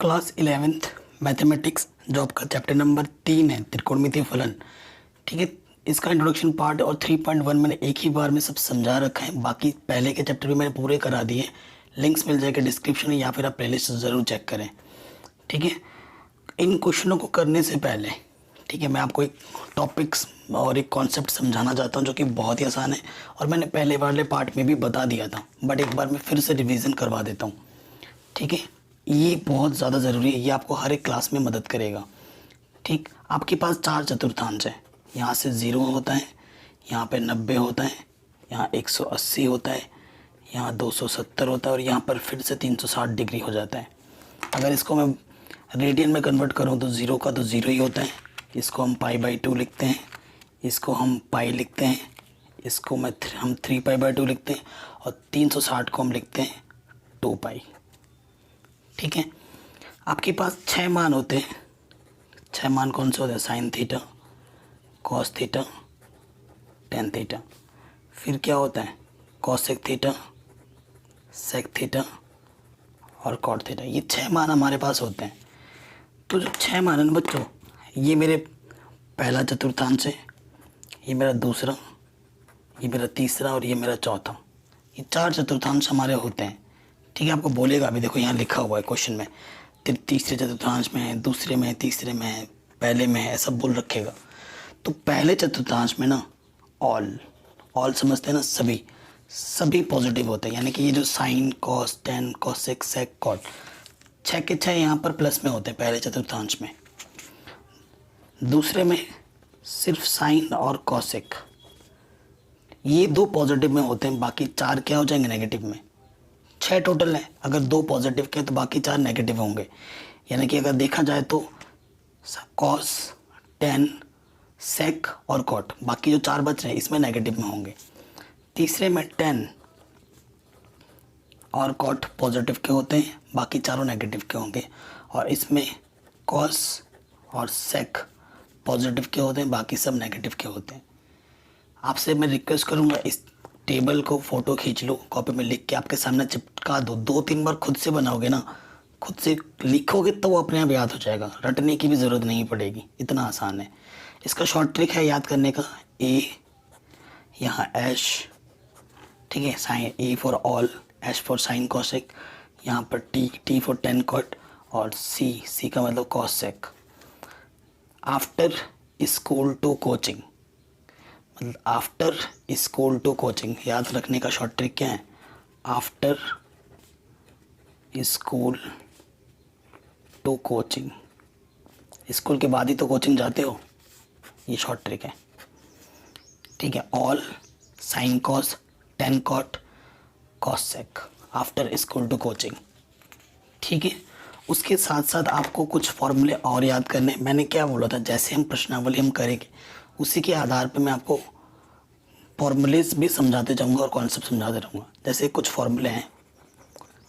Class 11th mathematics जो आपका chapter number 3 है त्रिकोणमितीय फलन। ठीक है, इसका इंट्रोडक्शन पार्ट और 3.1 मैंने एक ही बार में सब समझा रखा है। बाकी पहले के चैप्टर भी मैंने पूरे करा दिए, लिंक्स मिल जाएगा डिस्क्रिप्शन में या फिर आप प्लेलिस्ट ज़रूर चेक करें। ठीक है, इन क्वेश्चनों को करने से पहले ठीक है मैं आपको एक टॉपिक्स और एक कॉन्सेप्ट समझाना चाहता हूँ जो कि बहुत ही आसान है और मैंने पहले वाले पार्ट में भी बता दिया था, बट एक बार मैं फिर से रिवीजन करवा देता हूँ। ठीक है, ये बहुत ज़्यादा ज़रूरी है, ये आपको हर एक क्लास में मदद करेगा। ठीक, आपके पास 4 चतुर्थांश है, यहाँ से 0 होता है, यहाँ पे 90 होता है, यहाँ 180 होता है, यहाँ 270 होता है और यहाँ पर फिर से 360 डिग्री हो जाता है। अगर इसको मैं रेडियन में कन्वर्ट करूँ तो 0 का तो 0 ही होता है, इसको हम π/2 लिखते हैं, इसको हम पाई लिखते हैं, इसको हम 3π/2 लिखते हैं और 360 को हम लिखते हैं 2π। ठीक है, आपके पास 6 मान होते हैं। 6 मान कौन से होते हैं? Sine theta, cos theta, tan theta. फिर क्या होता है? कॉसेक थीटा, सेक थीटा और कॉट थीटा। ये 6 मान हमारे पास होते हैं। तो जो 6 मान है बच्चों, ये मेरे पहला चतुर्थांश है, ये मेरा दूसरा, ये मेरा तीसरा और ये मेरा चौथा। ये 4 चतुर्थांश हमारे होते हैं। ठीक है, आपको बोलेगा अभी देखो यहाँ लिखा हुआ है क्वेश्चन में, तीसरे चतुर्थांश में है, दूसरे में है, तीसरे में है, पहले में है, ऐसा बोल रखेगा। तो पहले चतुर्थांश में ना ऑल समझते हैं ना, सभी पॉजिटिव होते हैं, यानी कि ये जो साइन, कॉस, टेन, कॉसेक, सेक, कॉट 6 के 6 यहाँ पर प्लस में होते हैं पहले चतुर्थांश में। दूसरे में सिर्फ साइन और कॉसेक, ये 2 पॉजिटिव में होते हैं, बाकी 4 क्या हो जाएंगे? नेगेटिव में। 6 टोटल है, अगर 2 पॉजिटिव के तो बाकी 4 नेगेटिव होंगे। यानी कि अगर देखा जाए तो कॉस, टेन, सेक और कॉट, बाकी जो 4 बच रहे हैं इसमें नेगेटिव में होंगे। तीसरे में टेन और कॉट पॉजिटिव के होते हैं, बाकी चारों नेगेटिव के होंगे। और इसमें कॉस और सेक पॉजिटिव के होते हैं, बाकी सब नेगेटिव के होते हैं। आपसे मैं रिक्वेस्ट करूँगा इस टेबल को फ़ोटो खींच लो, कॉपी में लिख के आपके सामने चिपका दो। 2-3 बार खुद से बनाओगे ना, खुद से लिखोगे तो वो अपने आप याद हो जाएगा, रटने की भी ज़रूरत नहीं पड़ेगी, इतना आसान है। इसका शॉर्ट ट्रिक है याद करने का, ए यहाँ एश, ठीक है, sine, A for all, S for sine cosec, यहाँ पर टी फॉर टेन कॉट और सी का मतलब cosec. After school to coaching, मतलब आफ्टर स्कूल टू कोचिंग, याद रखने का शॉर्ट ट्रिक क्या है? After school to coaching, school के बाद ही तो कोचिंग जाते हो, ये शॉर्ट ट्रिक है। ठीक है, all sine cos tan cot cosec after school to coaching. ठीक है, उसके साथ साथ आपको कुछ फॉर्मूले और याद करने। मैंने क्या बोला था, जैसे हम प्रश्नावली हम करेंगे उसी के आधार पे मैं आपको फॉर्मूलेस भी समझाते जाऊंगा और कॉन्सेप्ट समझाते रहूँगा। जैसे कुछ फॉर्मूले हैं,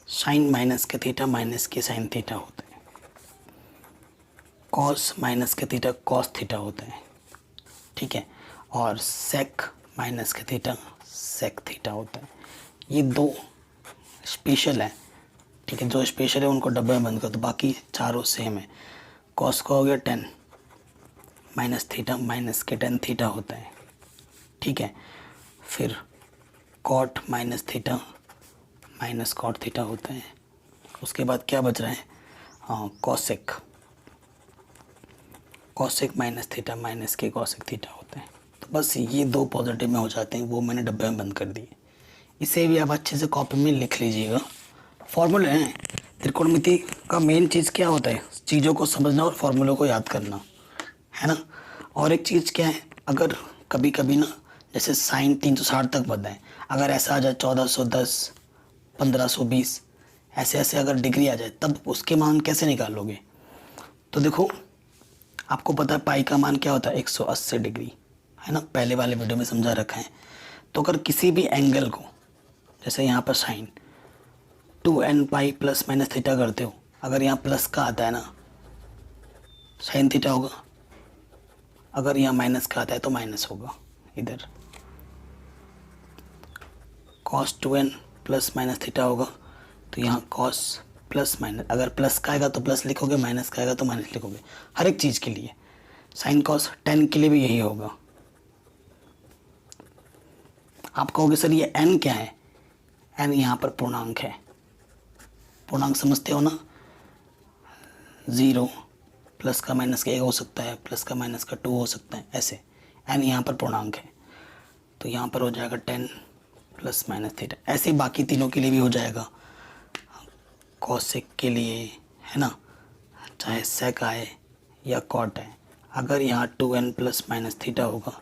साइन माइनस के थीटा माइनस के साइन थीटा होते हैं, कॉस माइनस के थीटा कॉस थीटा होते हैं। ठीक है, और सेक माइनस के थीटा सेक थीटा होता है। ये 2 स्पेशल है। ठीक है, जो स्पेशल है उनको डब्बे में बंद कर दो, बाकी चारों सेम है। कॉस का हो गया 10 माइनस थीटा माइनस के 10 थीटा होता है। ठीक है, फिर cot minus theta minus cot theta होता है। उसके बाद क्या बच रहा है? Cosec, cosec minus theta minus के कॉसेक थीटा होता है। तो बस ये 2 पॉजिटिव में हो जाते हैं, वो मैंने डब्बे में बंद कर दिए। इसे भी आप अच्छे से कॉपी में लिख लीजिएगा। फॉर्मूले हैं, त्रिकोणमिति का मेन चीज़ क्या होता है? चीज़ों को समझना और फॉर्मूलों को याद करना, है ना। और एक चीज़ क्या है, अगर कभी कभी ना जैसे साइन 360 तक बढ़ता है, अगर ऐसा आ जाए 1410 1520 ऐसे ऐसे अगर डिग्री आ जाए, तब उसके मान कैसे निकालोगे? तो देखो, आपको पता है पाई का मान क्या होता है? 180 डिग्री, है ना, पहले वाले वीडियो में समझा रखा है। तो अगर किसी भी एंगल को, जैसे यहाँ पर sine 2n pi plus minus theta करते हो, अगर यहाँ प्लस का आता है ना, साइन थीटा होगा, अगर यहाँ माइनस का आता है तो माइनस होगा। इधर cos 2n plus minus theta होगा, तो यहाँ cos प्लस माइनस, अगर प्लस का आएगा तो प्लस लिखोगे, माइनस का आएगा तो माइनस लिखोगे, हर एक चीज़ के लिए। साइन कॉस टेन के लिए भी यही होगा। आप कहोगे सर ये एन क्या है, एन यहाँ पर पूर्णांक है। पूर्णांक समझते हो ना, 0 प्लस का माइनस का 1 हो सकता है, प्लस का माइनस का 2 हो सकता है, ऐसे एन यहाँ पर पूर्णांक है। तो यहाँ पर हो जाएगा 10 प्लस माइनस थीटा। ऐसे बाकी तीनों के लिए भी हो जाएगा, कॉसेक के लिए, है ना, चाहे सेक आए या कॉट आए। अगर यहाँ 2n प्लस माइनस थीटा होगा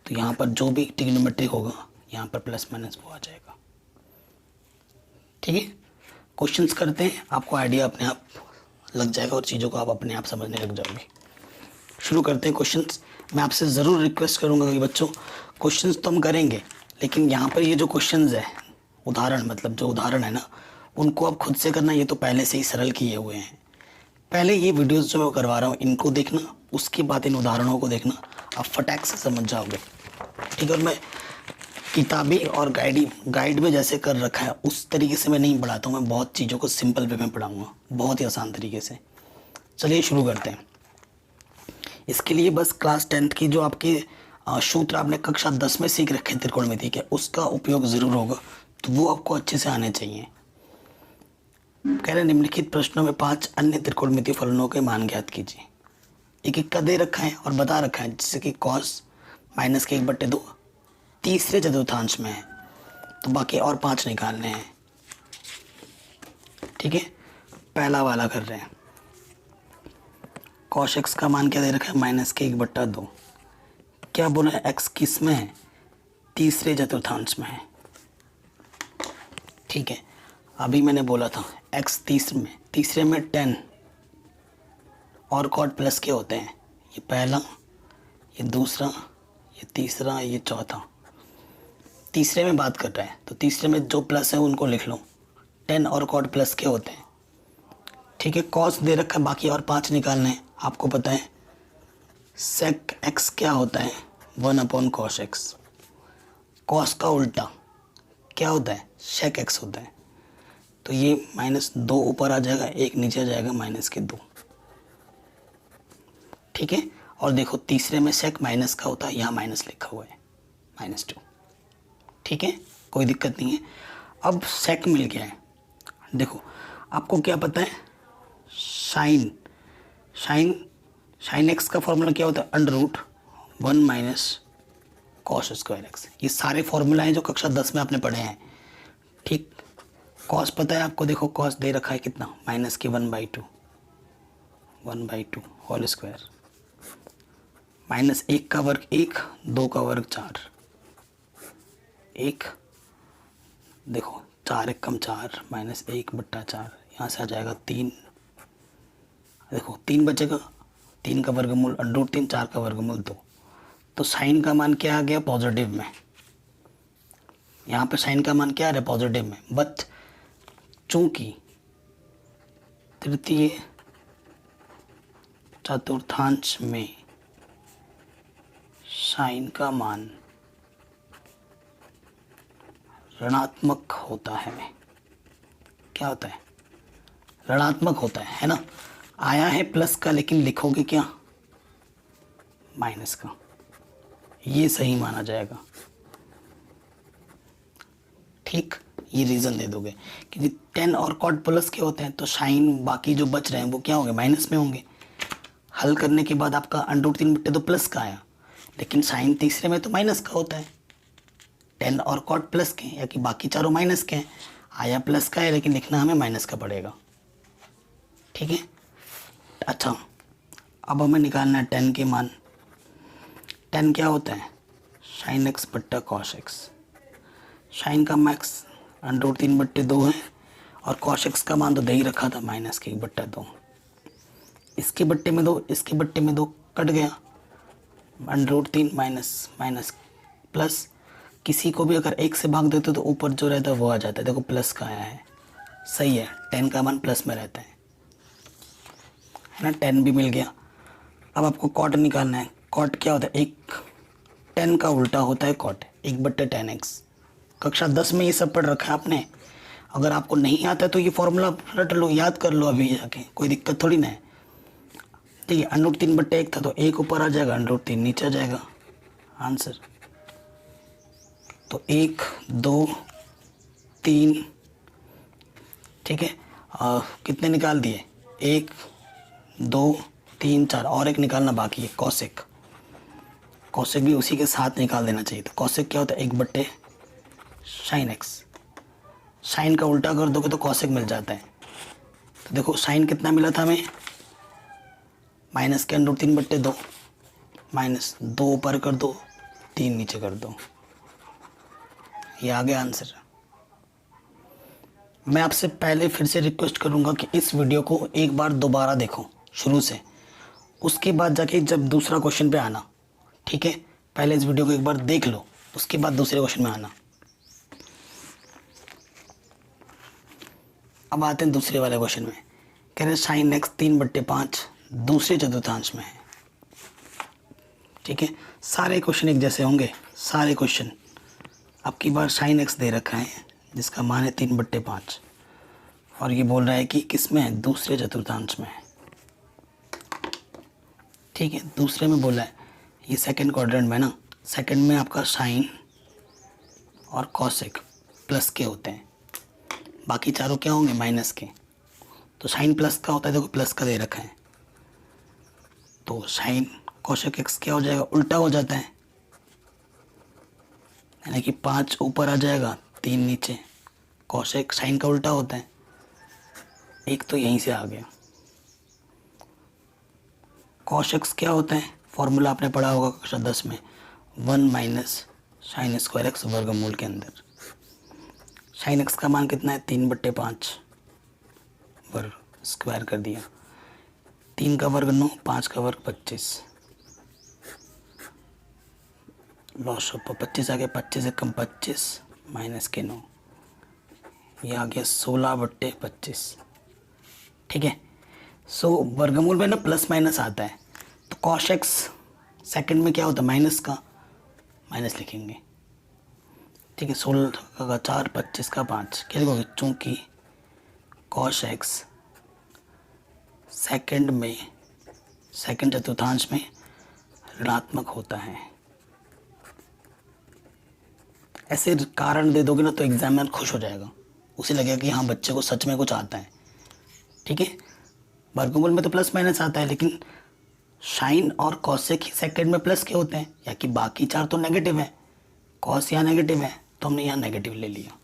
तो यहाँ पर जो भी ट्रिग्नोमेट्रिक होगा यहाँ पर प्लस माइनस वो आ जाएगा। ठीक है, क्वेश्चंस करते हैं, आपको आइडिया अपने आप लग जाएगा और चीज़ों को आप अपने आप समझने लग जाओगे। शुरू करते हैं क्वेश्चंस। मैं आपसे ज़रूर रिक्वेस्ट करूँगा कि बच्चों क्वेश्चंस तो हम करेंगे, लेकिन यहाँ पर ये जो क्वेश्चंस है, उदाहरण मतलब जो उदाहरण है ना, उनको आप खुद से करना। ये तो पहले से ही सरल किए हुए हैं। पहले ये वीडियोस जो मैं करवा रहा हूँ इनको देखना, उसके बाद इन उदाहरणों को देखना, आप फटाक से समझ जाओगे। ठीक है, और मैं किताबी और गाइड में जैसे कर रखा है उस तरीके से मैं नहीं पढ़ाता हूँ। मैं बहुत चीज़ों को सिंपल वे में पढ़ाऊँगा, बहुत ही आसान तरीके से। चलिए शुरू करते हैं। इसके लिए बस क्लास 10th की जो आपके सूत्र आपने कक्षा 10 में सीख रखे हैं त्रिकोणमिति के, उसका उपयोग ज़रूर होगा, तो वो आपको अच्छे से आने चाहिए। कह रहे निम्नलिखित प्रश्नों में 5 अन्य त्रिकोणमितीय फलनों के मान ज्ञात कीजिए। एक एक का दे रखा है और बता रखा है, जैसे कि कॉस माइनस के 1/2 तीसरे चतुर्थांश में है, तो बाकी और 5 निकालने हैं। ठीक है, पहला वाला कर रहे हैं। कॉस एक्स का मान क्या दे रखा है, माइनस के 1/2। क्या बोला है, एक्स किस में है, तीसरे चतुर्थांश में है। ठीक है, अभी मैंने बोला था एक्स तीसरे में 10 और कॉट प्लस के होते हैं। ये पहला, ये दूसरा, ये तीसरा, ये चौथा। तीसरे में बात कर रहे हैं तो तीसरे में जो प्लस है उनको लिख लो, 10 और कॉट प्लस के होते हैं। ठीक है, कॉस दे रखा है, बाकी और 5 निकालने हैं। आपको पता है सेक एक्स क्या होता है, 1/cos x। कॉस का उल्टा क्या होता है, सेक एक्स होता है। तो ये -2 ऊपर आ जाएगा, 1 नीचे आ जाएगा, -2। ठीक है, और देखो तीसरे में सेक माइनस का होता है, यहाँ माइनस लिखा हुआ है, -2। ठीक है, कोई दिक्कत नहीं है। अब सेक मिल गया है। देखो आपको क्या पता है, साइन एक्स का फॉर्मूला क्या होता है, √1 - cos स्क्वायर एक्स। ये सारे फॉर्मूला हैं जो कक्षा 10 में आपने पढ़े हैं। ठीक, कॉस पता है आपको, देखो कॉस दे रखा है कितना, -1/2 होल स्क्वायर, -1 का वर्ग 1, 2 का वर्ग 4, 1, देखो 4 × 4 -1/4, यहाँ से आ जाएगा 3। देखो 3 बचेगा, 3 का वर्गमूल √3, 4 का वर्गमूल 2। तो साइन का मान क्या आ गया, पॉजिटिव में। यहाँ पे साइन का मान क्या आ रहा है, पॉजिटिव में। बट चूंकि तृतीय चतुर्थांश में साइन का मान ऋणात्मक होता है, क्या होता है, ऋणात्मक होता है ना। आया है प्लस का, लेकिन लिखोगे क्या, माइनस का। ये सही माना जाएगा। ठीक, ये रीज़न दे दोगे क्योंकि 10 और कॉट प्लस के होते हैं, तो साइन बाकी जो बच रहे हैं वो क्या होंगे, माइनस में होंगे। हल करने के बाद आपका √3/2 प्लस का आया, लेकिन साइन तीसरे में तो माइनस का होता है। 10 और कॉट प्लस के, या कि बाकी चारों माइनस के हैं। आया प्लस का है, लेकिन लिखना हमें माइनस का पड़ेगा। ठीक है, अच्छा अब हमें निकालना है 10 के मान। 10 क्या होता है, साइन एक्स बट्टा कॉस एक्स। साइन का मैक्स √3/2 है, और कॉस एक्स का मान तो दे ही रखा था, -1/2। इसके बट्टे में 2, इसके बट्टे में 2 कट गया, √3 माइनस प्लस। किसी को भी अगर 1 से भाग देते तो ऊपर जो रहता है वो आ जाता है। देखो प्लस का आया है, सही है, 10 का मान प्लस में रहता है ना। 10 भी मिल गया। अब आपको कॉट निकालना है। कॉट क्या होता है, 10 का उल्टा होता है कॉट, 1/10x। कक्षा 10 में ये सब पढ़ रखा है आपने। अगर आपको नहीं आता है तो ये फॉर्मूला रट लो, याद कर लो अभी जाके, कोई दिक्कत थोड़ी ना है। ठीक है, √3/1 था तो 1 ऊपर आ जाएगा, √3 नीचे आ जाएगा आंसर। तो 1 2 3, ठीक है, कितने निकाल दिए, 1 2 3 4, और एक निकालना बाकी है, कॉसेक। कॉसेक भी उसी के साथ निकाल देना चाहिए। तो कॉसेक क्या होता है, 1/sin x। साइन का उल्टा कर दोगे तो कॉसेक मिल जाता है। तो देखो साइन कितना मिला था हमें, माइनस के √3/2, -2 ऊपर कर दो, 3 नीचे कर दो, ये आ गया आंसर। मैं आपसे पहले फिर से रिक्वेस्ट करूंगा कि इस वीडियो को एक बार दोबारा देखो शुरू से, उसके बाद जाके जब दूसरा क्वेश्चन पे आना, ठीक है। पहले इस वीडियो को एक बार देख लो, उसके बाद दूसरे क्वेश्चन में आना। अब आते हैं दूसरे वाले क्वेश्चन में। कह रहे sin x 3/5 दूसरे चतुर्थांश में है। ठीक है, सारे क्वेश्चन एक जैसे होंगे, सारे क्वेश्चन। अब की बार sin x दे रखा है जिसका मान है 3/5, और ये बोल रहा है कि किस में है, दूसरे चतुर्थांश में है। ठीक है, दूसरे में बोला है, ये सेकंड क्वाड्रेंट में ना, सेकंड में आपका साइन और कॉसेक प्लस के होते हैं, बाकी चारों क्या होंगे, माइनस के। तो साइन प्लस का होता है, देखो प्लस का दे रखा है, तो साइन कॉसेक एक्स क्या हो जाएगा, उल्टा हो जाता है, यानी कि 5 ऊपर आ जाएगा, 3 नीचे। कॉसेक साइन का उल्टा होता है, एक तो यहीं से आ गया। कॉस एक्स क्या होता है, फॉर्मूला आपने पढ़ा होगा कक्षा 10 में, 1 - sin² x वर्गमूल के अंदर। साइन एक्स का मान कितना है, 3/5 वर्ग, स्क्वायर कर दिया, 3 का वर्ग 9, 5 का वर्ग 25, लॉस ऑफ 25 आ गया, 25 से कम 25 माइनस के 9, ये आ गया 16/25। ठीक है, सो वर्गमूल में ना प्लस माइनस आता है, तो कॉस एक्स सेकेंड में क्या होता है, माइनस का, माइनस लिखेंगे। ठीक है, 16 का 4, 25 का 5, क्या लिखोगे, चूँकि कॉस एक्स सेकंड में, सेकंड चतुर्थांश में ऋणात्मक होता है। ऐसे कारण दे दोगे ना तो एग्जामिनर खुश हो जाएगा, उसे लगेगा कि हाँ बच्चे को सच में कुछ आता है। ठीक है, वर्गमूल में तो प्लस माइनस आता है, लेकिन साइन और कॉसेक ही सेकंड में प्लस के होते हैं, या कि बाकी चार तो नेगेटिव है, कॉस यहाँ नेगेटिव है तो हमने यहाँ नेगेटिव ले लिया।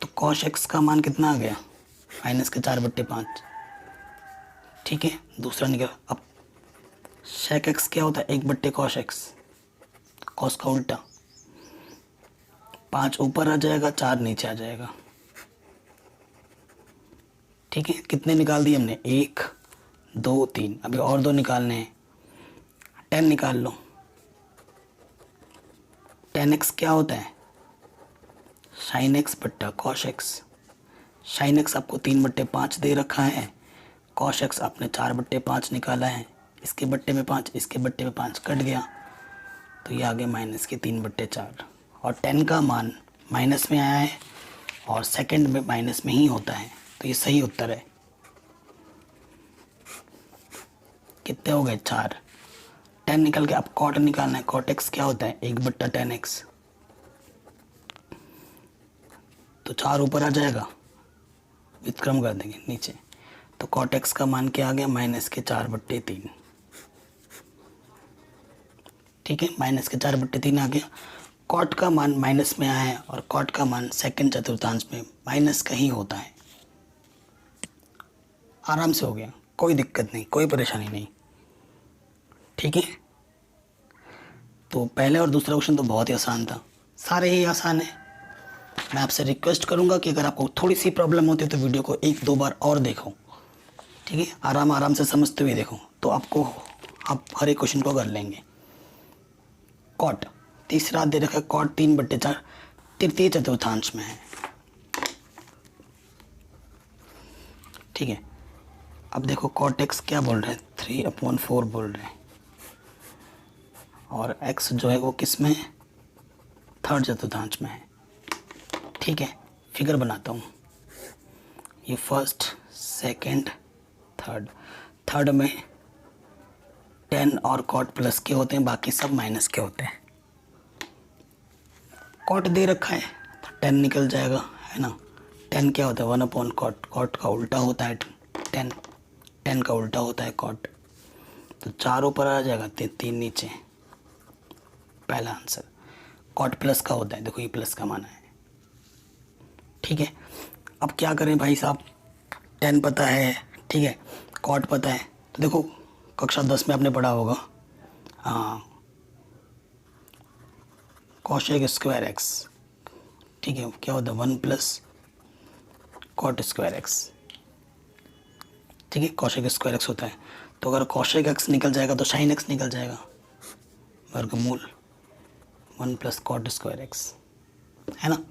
तो कॉस एक्स का मान कितना आ गया, -4/5। ठीक है, दूसरा निकल। अब सेक एक्स क्या होता है, 1/cos x, कॉस का उल्टा, 5 ऊपर आ जाएगा, 4 नीचे आ जाएगा। ठीक है, कितने निकाल दिए हमने, 1 2 3, अभी और 2 निकालने हैं। 10 निकाल लो, tan x क्या होता है, sin x/cos x। sin x आपको 3/5 दे रखा है, cos x आपने 4/5 निकाला है, इसके बट्टे में 5, इसके बट्टे में 5 कट गया, तो ये आ गया -3/4। और 10 का मान माइनस में आया है और सेकंड में माइनस में ही होता है, तो ये सही उत्तर है। कितने हो गए, 4। 10 निकल के, अब कॉट निकालना है, कॉट एक्स क्या होता है, 1/tan x, तो 4 ऊपर आ जाएगा, व्युत्क्रम कर देंगे नीचे, तो कॉट एक्स का मान क्या आ गया, -4/3। ठीक है, -4/3 आ गया। कॉट का मान माइनस में आया है और कॉट का मान सेकंड चतुर्थांश में माइनस का ही होता है। आराम से हो गया, कोई दिक्कत नहीं, कोई परेशानी नहीं। ठीक है, तो पहले और दूसरा क्वेश्चन तो बहुत ही आसान था, सारे ही आसान है। मैं आपसे रिक्वेस्ट करूंगा कि अगर आपको थोड़ी सी प्रॉब्लम होती है तो वीडियो को 1-2 बार और देखो। ठीक है, आराम आराम से समझते हुए देखो, तो आपको, आप हर एक क्वेश्चन को कर लेंगे। कॉट तीसरा दे रखा है, कॉट 3/4 तृतीय चतुर्थांश में है। ठीक है, अब देखो कॉट एक्स क्या बोल रहे हैं, 3/4 बोल रहे हैं, और एक्स जो है वो किस में है, थर्ड चतुर्थांश में है। ठीक है, फिगर बनाता हूँ। ये फर्स्ट, सेकंड, थर्ड। थर्ड में 10 और कॉट प्लस के होते हैं, बाकी सब माइनस के होते हैं। कॉट दे रखा है तो 10 निकल जाएगा, है ना। 10 क्या होता है? 1 अपॉन कॉट। कॉट का उल्टा होता है 10, 10 का उल्टा होता है कॉट। तो 4 ऊपर आ जाएगा, 3 नीचे। पहला आंसर। कॉट प्लस का होता है, देखो ये प्लस का माना है, ठीक है। अब क्या करें भाई साहब, 10 पता है, ठीक है, कॉट पता है, तो देखो कक्षा 10 में आपने पढ़ा होगा, हाँ, कॉशेक स्क्वायर एक्स, ठीक है, क्या होता है 1 प्लस कॉट स्क्वायर एक्स, ठीक है, कॉशेक स्क्वायर एक्स होता है। तो अगर कॉशेक एक्स निकल जाएगा तो साइन एक्स निकल जाएगा, वर्गमूल 1 प्लस कॉट स्क्वायर एक्स, है ना।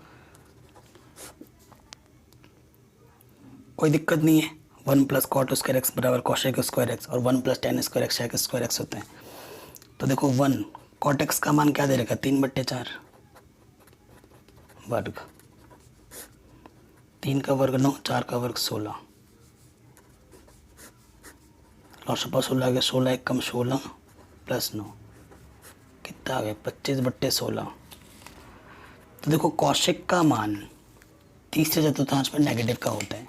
कोई दिक्कत नहीं है, 1 प्लस कॉट स्क्वायर एक्स बराबर कॉशेक स्क्वायर एक्स, और 1 plus ten square x shake square x होते हैं। तो देखो 1 कॉट एक्स का मान क्या दे रखा है? 3/4 वर्ग, 3 का वर्ग 9, 4 का वर्ग 16, लॉसपा 16 आ गया, 16 एक कम 16 प्लस 9 कितना आ गया? 25/16। तो देखो कौशिक का मान तीसरे चतुर्थांश में नेगेटिव का होता है,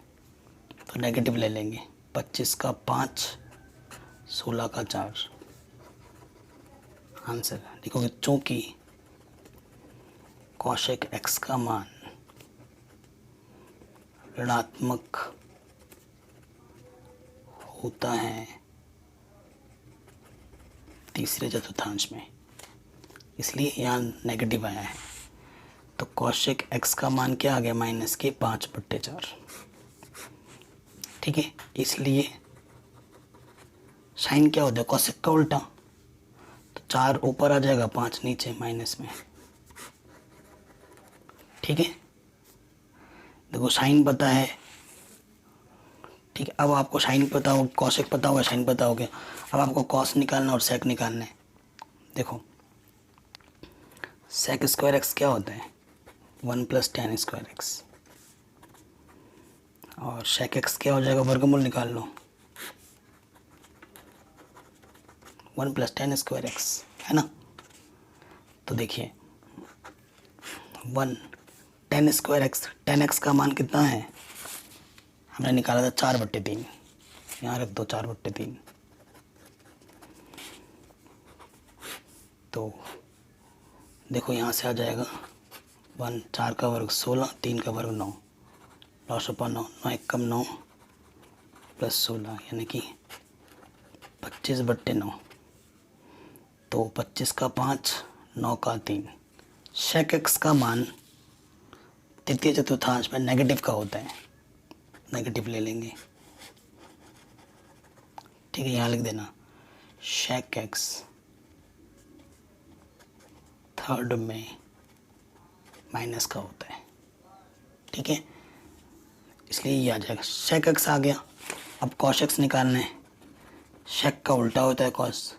तो नेगेटिव ले लेंगे। 25 का 5, 16 का 4 आंसर। देखोगे चूंकि कौशिक एक्स का मान ऋणात्मक होता है तीसरे चतुर्थांश में, इसलिए यहाँ नेगेटिव आया है। तो कौशिक एक्स का मान क्या आ गया? माइनस के 5/4, ठीक है। इसलिए साइन क्या होता है? कौशिक का उल्टा, तो 4 ऊपर आ जाएगा, 5 नीचे माइनस में, ठीक है। देखो साइन पता है, ठीक है। अब आपको साइन पता हो, कौशिक पता होगा, साइन पता हो गया। अब आपको कॉस निकालना और सेक निकालना है। देखो सेक स्क्वायर एक्स क्या होता है? 1 प्लस टेन स्क्वायर एक्स, और सेक एक्स क्या हो जाएगा? वर्गमूल निकाल लो, 1 प्लस टेन स्क्वायर एक्स, है ना। तो देखिए 1 10 स्क्वायर एक्स, 10x का मान कितना है? हमने निकाला था 4/3, यहाँ रख दो 4/3। तो देखो यहाँ से आ जाएगा 1, 4 का वर्ग 16, 3 का वर्ग 9, 9/9, 9 एक कम 9 प्लस 16 यानी कि 25/9। तो 25 का 5, 9 का 3। शेक एक्स का मान तृतीय चतुर्थांश में नेगेटिव का होता है, नेगेटिव ले लेंगे, ठीक है। यहाँ लिख देना शेक एक्स थर्ड में माइनस का होता है, ठीक है। इसलिए ये आ जाएगा, शेक एक्स आ गया। अब कॉस एक्स निकालना है, शेक का उल्टा होता है कॉस,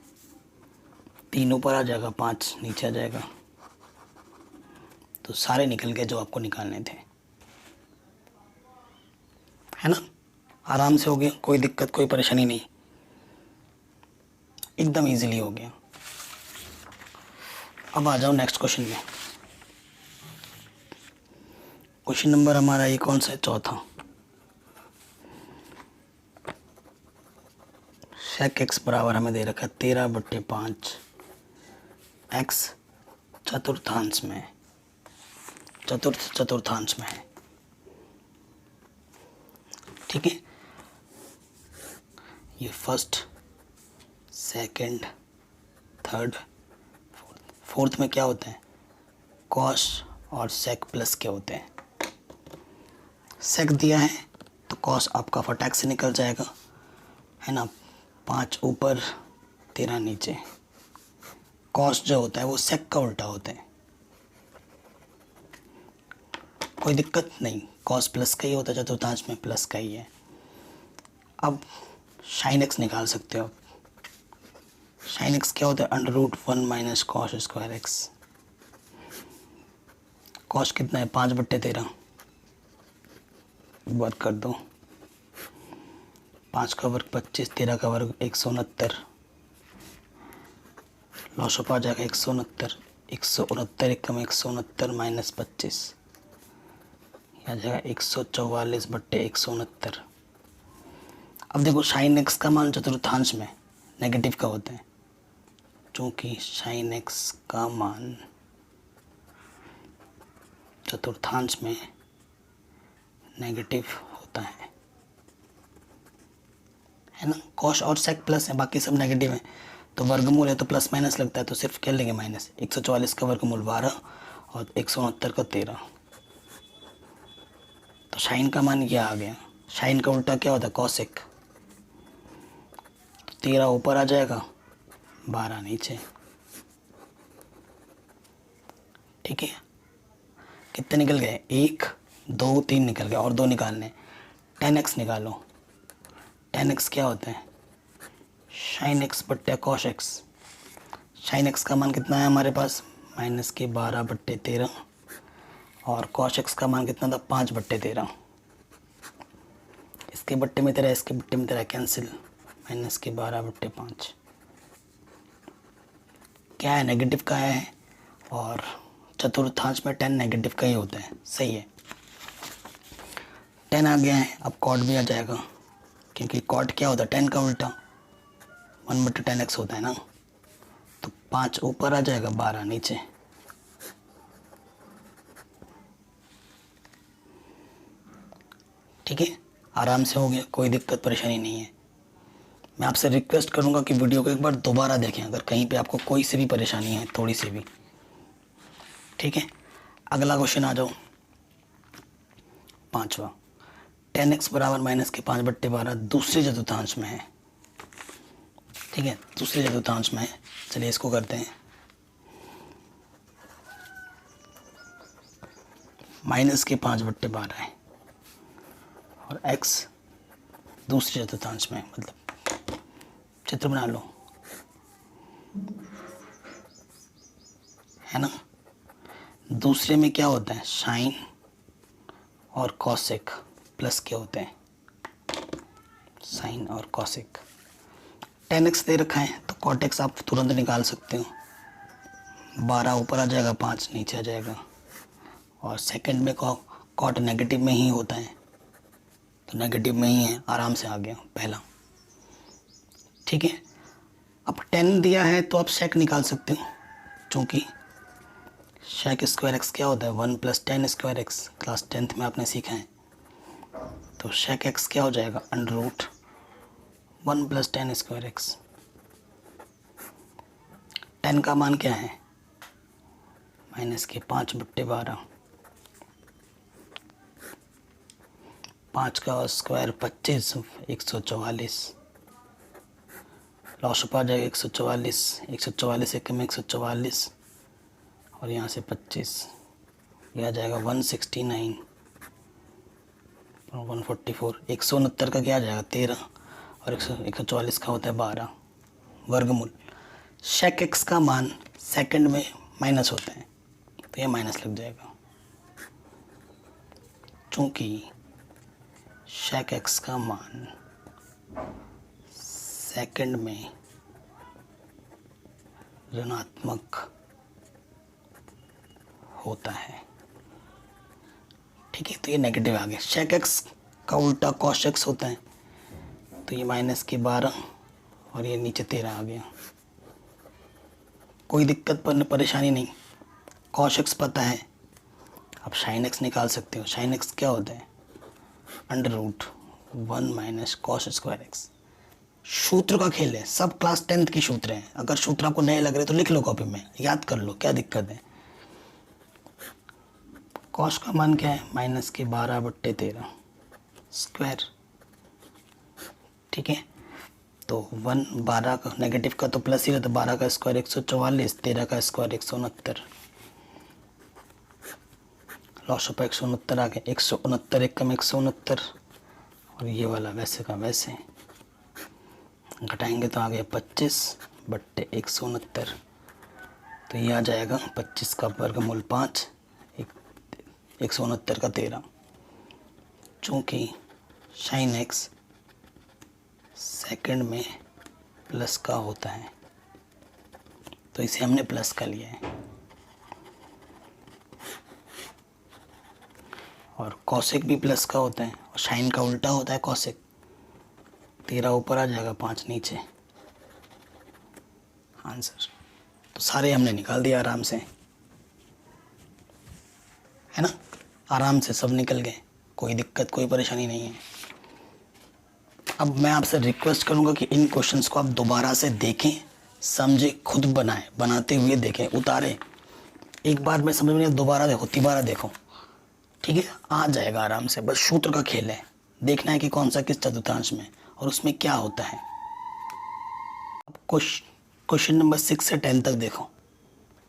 3 ऊपर आ जाएगा, 5 नीचे आ जाएगा। तो सारे निकल गए जो आपको निकालने थे, है ना। आराम से हो गया, कोई दिक्कत कोई परेशानी नहीं, एकदम इजीली हो गया। अब आ जाओ नेक्स्ट क्वेश्चन में। क्वेश्चन नंबर हमारा ये कौन सा है? चौथा। शेक एक्स बराबर हमें दे रखा है 13/5 एक्स चतुर्थांश में, चतुर्थ चतुर्थांश में है, ठीक है। ये फर्स्ट, सेकंड, थर्ड, फोर्थ में क्या होते हैं? कॉस और सेक प्लस के होते हैं। सेक दिया है तो कॉस आपका फटाक से निकल जाएगा, है ना। 5 ऊपर 13 नीचे। कॉस जो होता है वो सेक का उल्टा होता है, कोई दिक्कत नहीं, कॉस प्लस का ही होता है, चतुर्थांश में प्लस का ही है। अब साइन एक्स निकाल सकते हो आप। साइन एक्स क्या होता है? √1 minus cos square x. Cos कितना है? 5/13 वर्ग कर दो, 5 का वर्ग 25, 13 का वर्ग 169, लॉसअप आ जाएगा 169, 169 एकम 169 माइनस 25, आ जाएगा 144/169। अब देखो साइन एक्स का मान चतुर्थांश में नेगेटिव का होता है, चूँकि साइन एक्स का मान चतुर्थांश में नेगेटिव होता है ना। कॉस और सेक प्लस है, बाकी सब नेगेटिव है, तो वर्गमूल है तो प्लस माइनस लगता है, तो सिर्फ क्या लेंगे माइनस। 144 का वर्गमूल 12 और 169 का 13, तो साइन का मान क्या आ गया। साइन का उल्टा क्या होता है, कॉसेक। 13 ऊपर आ जाएगा, 12 नीचे। ठीक है, कितने निकल गए, 1 2 3 निकल गए, और 2 निकालने। 10x निकालो। 10x क्या होता है, साइन एक्स बट्टे कॉस एक्स। साइन एक्स का मान कितना है हमारे पास, -12/13, और कॉस एक्स का मान कितना था, 5/13। इसके बट्टे में तेरा, इसके बट्टे में तेरा कैंसिल, -12/5। क्या है, नेगेटिव का है, और चतुर्थांश में 10 नेगेटिव का ही होता है। सही है, 10 आ गया है, अब कॉट भी आ जाएगा, क्योंकि कॉट क्या होता है, 10 का उल्टा 1/10x होता है ना। तो 5 ऊपर आ जाएगा, 12 नीचे। ठीक है, आराम से हो गया, कोई दिक्कत परेशानी नहीं है। मैं आपसे रिक्वेस्ट करूंगा कि वीडियो को एक बार दोबारा देखें, अगर कहीं पे आपको कोई सी भी परेशानी है, थोड़ी सी भी। ठीक है, अगला क्वेश्चन आ जाओ, 5वां। 10x बराबर -5/12 दूसरे चतुर्थांश में है। ठीक है, दूसरे चतुर्थांश में है। चलिए इसको करते हैं। -5/12 है, और x दूसरे चतुर्थांश में है, मतलब चित्र बना लो, है ना। दूसरे में क्या होता है, साइन और कॉसेक प्लस के होते हैं, साइन और कॉसेक। 10x दे रखा है, तो कॉट एक्स आप तुरंत निकाल सकते हो। 12 ऊपर आ जाएगा, 5 नीचे आ जाएगा, और सेकंड में कॉट नेगेटिव में ही होता है, तो नेगेटिव में ही है, आराम से आ गया पहला। ठीक है, अब 10 दिया है तो आप सेक निकाल सकते हो, क्योंकि सेक स्क्वायर एक्स क्या होता है, 1 + 10 स्क्वायर एक्स, क्लास 10th में आपने सीखा है। तो सेक एक्स क्या हो जाएगा, √1 + 10 स्क्वायर एक्स। 10 का मान क्या है, -5/12। 5 का स्क्वायर 25, 144, लॉसअप आ जाएगा 144, 144 एकम 144, और यहाँ से 25, यह आ जाएगा 169 और 144। 169 का क्या आ जाएगा, 13, और 144 का होता है 12, वर्गमूल। सेक एक्स का मान सेकंड में माइनस होता है, तो यह माइनस लग जाएगा, चूँकि सेक एक्स का मान सेकंड में ऋणात्मक होता है। ठीक है, तो ये नेगेटिव आ गया। सेक एक्स का उल्टा कॉस एक्स होता है, तो ये -12 और ये नीचे 13 आ गया। कोई दिक्कत परेशानी नहीं, कॉस एक्स पता है, आप साइन एक्स निकाल सकते हो। साइन एक्स क्या होता है, √1 - cos स्क्वायर एक्स। सूत्र का खेल है, सब क्लास 10th की सूत्र हैं। अगर सूत्र आपको नए लग रहे तो लिख लो कॉपी में, याद कर लो, क्या दिक्कत है। कॉस का मान क्या है, -12/13 स्क्वायर। ठीक है, तो 12 का नेगेटिव का तो प्लस ही रहता, 12 का स्क्वायर 144, 13 का स्क्वायर 169, लॉसअप 169 आ गया, 169 एकम 169, और ये वाला वैसे का वैसे घटाएंगे तो आ गया 25/169, तो ये आ जाएगा 25 का वर्गमूल 5, 169 का 13। चूँकि साइन एक्स सेकंड में प्लस का होता है, तो इसे हमने प्लस का लिया है। और कॉसेक भी प्लस का होता है और साइन का उल्टा होता है कॉसेक। 13 ऊपर आ जाएगा, 5 नीचे, आंसर। तो सारे हमने निकाल दिया आराम से, है ना, आराम से सब निकल गए, कोई दिक्कत कोई परेशानी नहीं है। अब मैं आपसे रिक्वेस्ट करूंगा कि इन क्वेश्चंस को आप दोबारा से देखें, समझें, खुद बनाएं, बनाते हुए देखें, उतारें। एक बार में समझ में नहीं, दोबारा देखो, तिबारा देखो, ठीक है, आ जाएगा आराम से। बस सूत्र का खेल है, देखना है कि कौन सा किस चतुर्थांश में और उसमें क्या होता है। अब क्वेश्चन नंबर 6 से 10 तक देखो,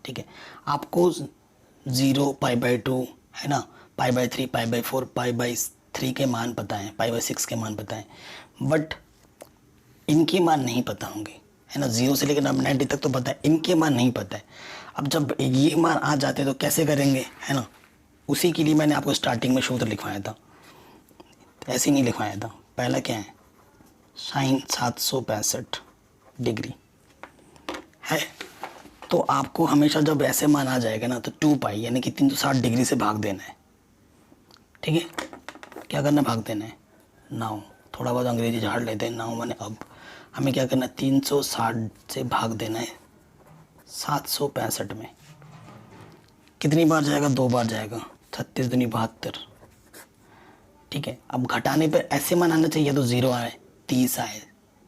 ठीक है। आपको 0, π/2, है ना, π/3, π/4, π/3 के मान पता है, π/6 के मान पता है, बट इनके मान नहीं पता होंगे, है ना। 0 से लेकर 90 तक तो पता है, इनके मान नहीं पता है। अब जब ये मान आ जाते हैं तो कैसे करेंगे, है ना, उसी के लिए मैंने आपको स्टार्टिंग में सूत्र लिखवाया था, ऐसे नहीं लिखवाया था। पहला क्या है, साइन 765 डिग्री है, तो आपको हमेशा जब ऐसे मान आ जाएगा ना तो 2π यानी कि 360 डिग्री से भाग देना है, ठीक है। क्या करना है, भाग देना है। नाउ थोड़ा बहुत अंग्रेजी झाड़ लेते हैं, नाउ माने अब। हमें क्या करना है, 360 से भाग देना है 765 में। कितनी बार जाएगा, 2 बार जाएगा, 36 दूनी 72, ठीक है। अब घटाने पर ऐसे मान आना चाहिए, तो 0 आए, 30 आए,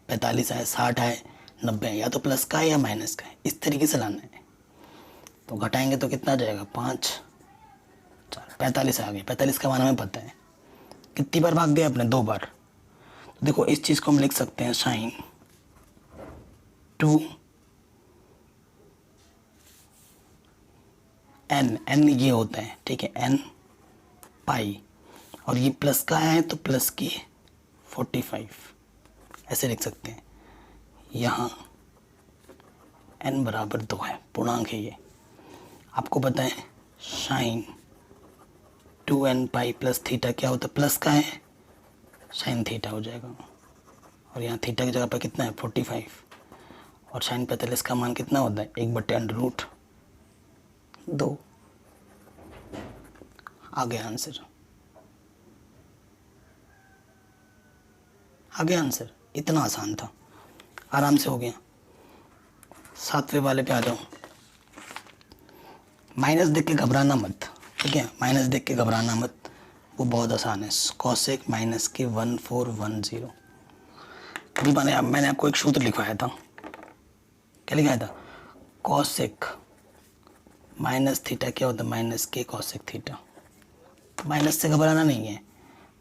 45 आए, 60 आए, 90 है, या तो प्लस का है या माइनस का है, इस तरीके से लाना है। तो घटाएंगे तो कितना जाएगा, 5, 4, 45 आ गए। 45 का मान हमें पता है, कितनी बार भाग गए अपने, 2 बार। तो देखो इस चीज़ को हम लिख सकते हैं साइन 2 n ये होता है, ठीक है, n पाई, और ये प्लस का है तो प्लस की 45, ऐसे लिख सकते हैं। यहाँ n बराबर 2 है, पूर्णांक है ये। आपको पता है sign 2n pi plus theta क्या होता है, प्लस का है, साइन थीटा हो जाएगा। और यहाँ थीटा की जगह पर कितना है, 45, और साइन 45 का मान कितना होता है, 1/√2। आ गया आंसर, आ गया आंसर, इतना आसान था, आराम से हो गया। 7वें वाले पे आ जाओ। माइनस देख के घबराना मत, ठीक है, माइनस देख के घबराना मत, वो बहुत आसान है। कॉसेक माइनस के 1410। अभी मैंने आपको एक सूत्र लिखवाया था, क्या लिखाया था, कॉसेक माइनस थीटा क्या होता है, माइनस के कॉसेक थीटा। तो माइनस से घबराना नहीं है,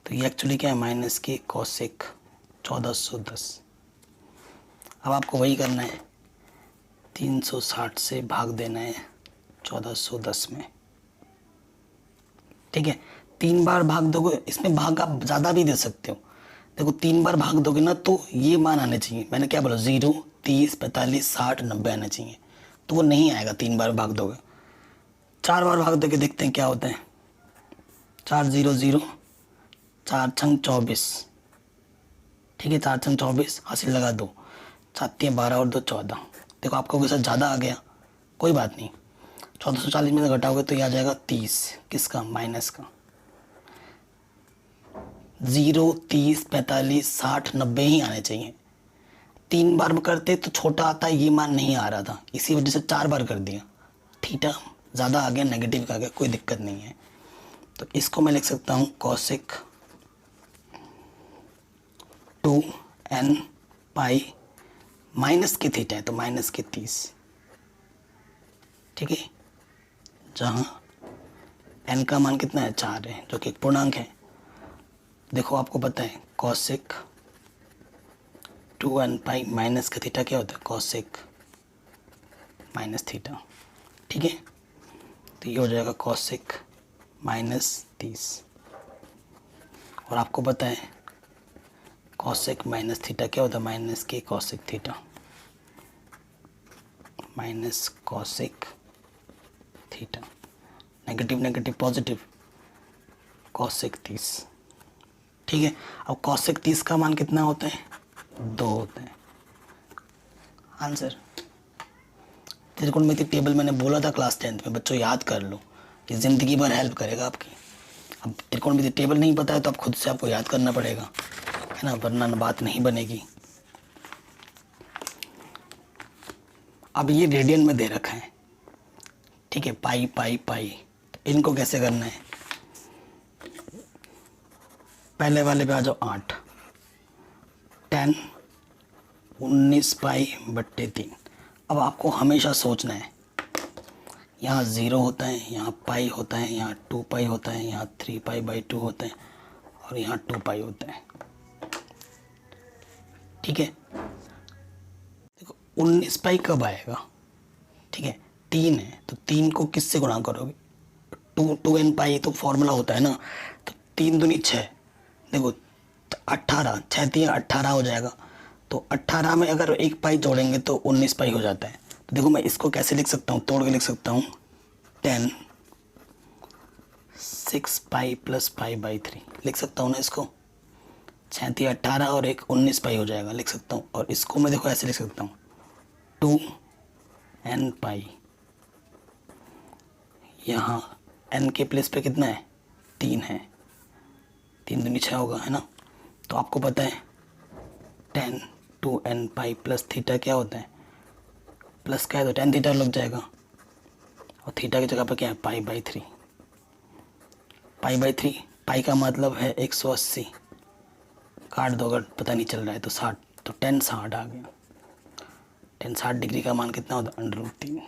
तो ये एक्चुअली क्या है, माइनस के कॉसेक 1410। अब आपको वही करना है, 360 से भाग देना है 1410 में, ठीक है। 3 बार भाग दोगे, इसमें भाग आप ज़्यादा भी दे सकते हो। देखो 3 बार भाग दोगे ना तो ये मान आने चाहिए, मैंने क्या बोला, 0, 30, 45, 60, 90 आने चाहिए, तो वो नहीं आएगा 3 बार भाग दोगे। 4 बार भाग दोगे, देखते हैं क्या होता है। 4 0 0, 4 छंग 24, ठीक है, 4 छंग 24, हासिल लगा 2, 7 12 और 2 14। देखो आपको वैसा ज़्यादा आ गया, कोई बात नहीं, 1440 में से घटाओगे तो ये आ जाएगा 30, किसका, माइनस का। 0, 30, 45, 60, 90 ही आने चाहिए। 3 बार करते तो छोटा आता, ये मान नहीं आ रहा था, इसी वजह से 4 बार कर दिया। थीटा ज़्यादा आ गया, नेगेटिव का आ गया, कोई दिक्कत नहीं है। तो इसको मैं लिख सकता हूँ कॉसेक 2n पाई, माइनस के थीटा है तो माइनस के 30, ठीक है, जहाँ n का मान कितना है, 4 है, जो कि एक पूर्णांक है। देखो आपको पता है कॉसेक 2n पाई माइनस का थीटा क्या होता है, कॉसेक माइनस थीटा, ठीक है। तो ये हो जाएगा कॉसेक -30, और आपको पता है कॉसेक माइनस थीटा क्या होता है, माइनस के cosec theta, minus cosec theta, negative negative positive, cosec 30, ठीक है। अब कॉसेक 30 का मान कितना होता है, 2 होते हैं। आंसर त्रिकोणमिति टेबल मैंने बोला था क्लास 10th में, बच्चों याद कर लो, ये ज़िंदगी भर हेल्प करेगा आपकी। अब त्रिकोणमिति टेबल नहीं पता है तो आप खुद से आपको याद करना पड़ेगा, है ना, वरना बात नहीं बनेगी। अब ये रेडियन में दे रखा है, ठीक है, पाई पाई पाई, तो इनको कैसे करना है? पहले वाले पे आ जाओ, 8 10 19 पाई बट्टे 3। अब आपको हमेशा सोचना है, यहाँ 0 होता है, यहाँ पाई होता है, यहाँ 2 पाई होता है, यहाँ 3 पाई बाई 2 होता है, और यहाँ 2 पाई होता है, ठीक है। देखो 19 पाई कब आएगा? ठीक है, 3 है तो 3 को किससे गुणा करोगे? 2n पाई तो फॉर्मूला होता है ना, तो 3 दूनी 6, देखो 18, 6 3 18 हो जाएगा। तो 18 में अगर एक पाई जोड़ेंगे तो 19 पाई हो जाता है। तो देखो मैं इसको कैसे लिख सकता हूँ, तोड़ के लिख सकता हूँ, 10 6 पाई प्लस पाई बाई 3 लिख सकता हूँ ना इसको, 6 3 18 और एक 19 पाई हो जाएगा, लिख सकता हूँ। और इसको मैं देखो ऐसे लिख सकता हूँ, 2n पाई, यहाँ n के प्लेस पे कितना है? 3 है, 3 दूनी 6 होगा, है ना। तो आपको पता है 10 2n पाई प्लस थीटा क्या होता है? प्लस का है तो tan थीटा लग जाएगा, और थीटा की जगह पर क्या है? पाई बाई 3। पाई बाई 3, पाई का मतलब है 180, काट दो अगर पता नहीं चल रहा है तो 60, तो tan 60 आ गया। tan 60 डिग्री का मान कितना होता है? √3।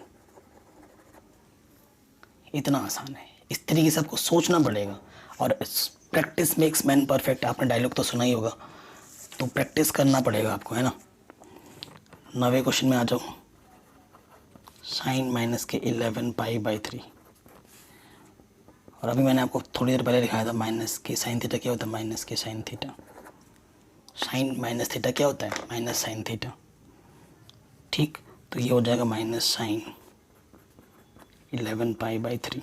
इतना आसान है, इस तरीके से आपको सोचना पड़ेगा। और प्रैक्टिस मेक्स मैन परफेक्ट, आपने डायलॉग तो सुना ही होगा, तो प्रैक्टिस करना पड़ेगा आपको, है ना। 9वें क्वेश्चन में आ जाओ, साइन माइनस के 11 पाई बाई 3। और अभी मैंने आपको थोड़ी देर पहले दिखाया था माइनस के साइन थीटा क्या होता है? माइनस के sine theta. Sine minus theta क्या होता है? माइनस साइन थीटा, ठीक। तो ये हो जाएगा माइनस साइन 11 पाई बाई 3।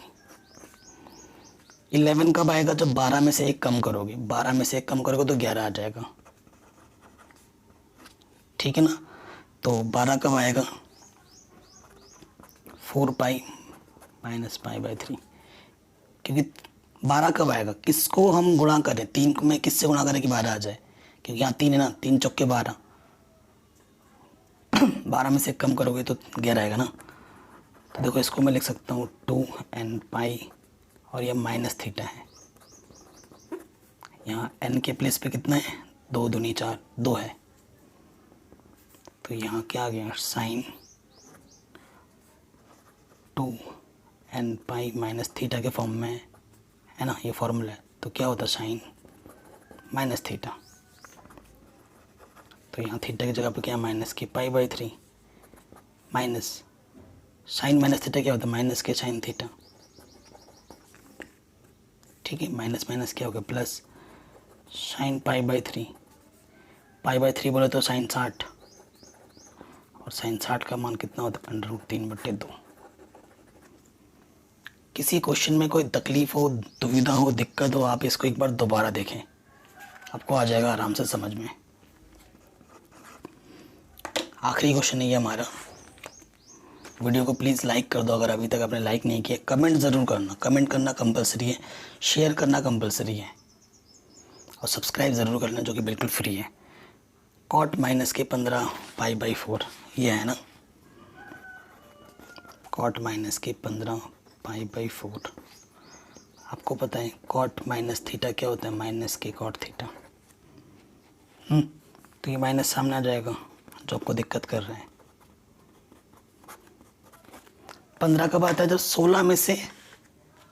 11 कब आएगा? जब 12 में से एक कम करोगे, 12 में से एक कम करोगे तो 11 आ जाएगा, ठीक है ना। तो 12 कब आएगा? 4 पाई माइनस पाई बाई 3, क्योंकि 12 कब आएगा? किसको हम गुणा करें? 3 को मैं किससे गुणा करें कि 12 आ जाए? क्योंकि यहाँ 3 है ना, 3 चौके 12, 12 में से कम करोगे तो 11 आएगा ना। तो देखो इसको मैं लिख सकता हूँ 2n पाई, और यह माइनस थीटा है, यहाँ n के प्लेस पे कितना है? 2 दूनी 4, 2 है, तो यहाँ क्या आ गया? Sine 2n pi minus theta के फॉर्म में है ना, ये फॉर्मूला है। तो क्या होता है? Sine minus theta. तो यहाँ थीटा की जगह पे क्या? माइनस के pi by 3, minus sine minus theta क्या होता है? माइनस के साइन थीटा, ठीक है। माइनस माइनस क्या हो गया? Plus sine pi by 3, pi by 3 बोले तो साइन 60, और साइन 60 का मान कितना होता है? √3/2। किसी क्वेश्चन में कोई तकलीफ हो, दुविधा हो, दिक्कत हो, आप इसको एक बार दोबारा देखें, आपको आ जाएगा आराम से समझ में। आखिरी क्वेश्चन है ये हमारा। वीडियो को प्लीज़ लाइक कर दो अगर अभी तक आपने लाइक नहीं किया। कमेंट ज़रूर करना, कमेंट करना कंपलसरी है, शेयर करना कंपलसरी है, और सब्सक्राइब ज़रूर करना जो कि बिल्कुल फ्री है। कॉट माइनस के 15 पाई बाई 4 ये है ना, कॉट माइनस के 15 पाई बाई 4। आपको पता है कॉट माइनस थीटा क्या होता है? माइनस के कॉट थीटा। तो ये माइनस सामने आ जाएगा जो आपको दिक्कत कर रहे हैं। 15 कब आता है? जब 16 में से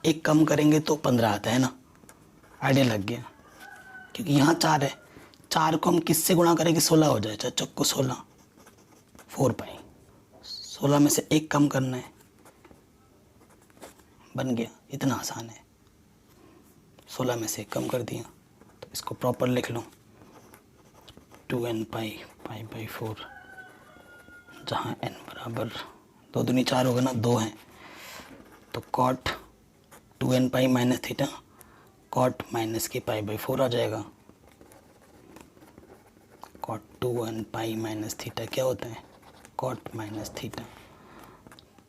एक कम करेंगे तो 15 आता है ना, आइडिया लग गया। क्योंकि यहाँ 4 है, 4 को हम किससे गुणा करें कि 16 हो जाए? चाहे चौको 16, 4 पाई, 16 में से एक कम करना है, बन गया। इतना आसान है, 16 में से कम कर दिया। तो इसको प्रॉपर लिख लो, 2n पाई पाई बाई 4, जहाँ n बराबर 2 दूनी 4 होगा ना, 2 है, तो cot 2n pi minus theta, cot minus के पाई बाई 4 आ जाएगा। कॉट 2 पाई माइनस थीटा क्या होता है, कॉट माइनस थीटा,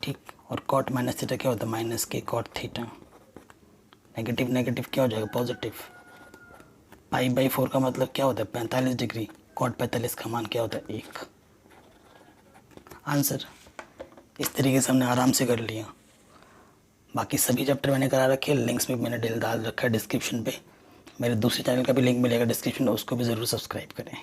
ठीक। और कॉट माइनस थीटा क्या होता है, माइनस के कॉट थीटा। नेगेटिव नेगेटिव क्या हो जाएगा, पॉजिटिव। पाई बाई 4 का मतलब क्या होता है, 45 डिग्री। कॉट 45 का मान क्या होता है, 1। आंसर इस तरीके से हमने आराम से कर लिया। बाकी सभी चैप्टर मैंने करा रखे, लिंक्स में मैंने डाल रखा है डिस्क्रिप्शन पे। मेरे दूसरे चैनल का भी लिंक मिलेगा डिस्क्रिप्शन में, उसको भी ज़रूर सब्सक्राइब करें।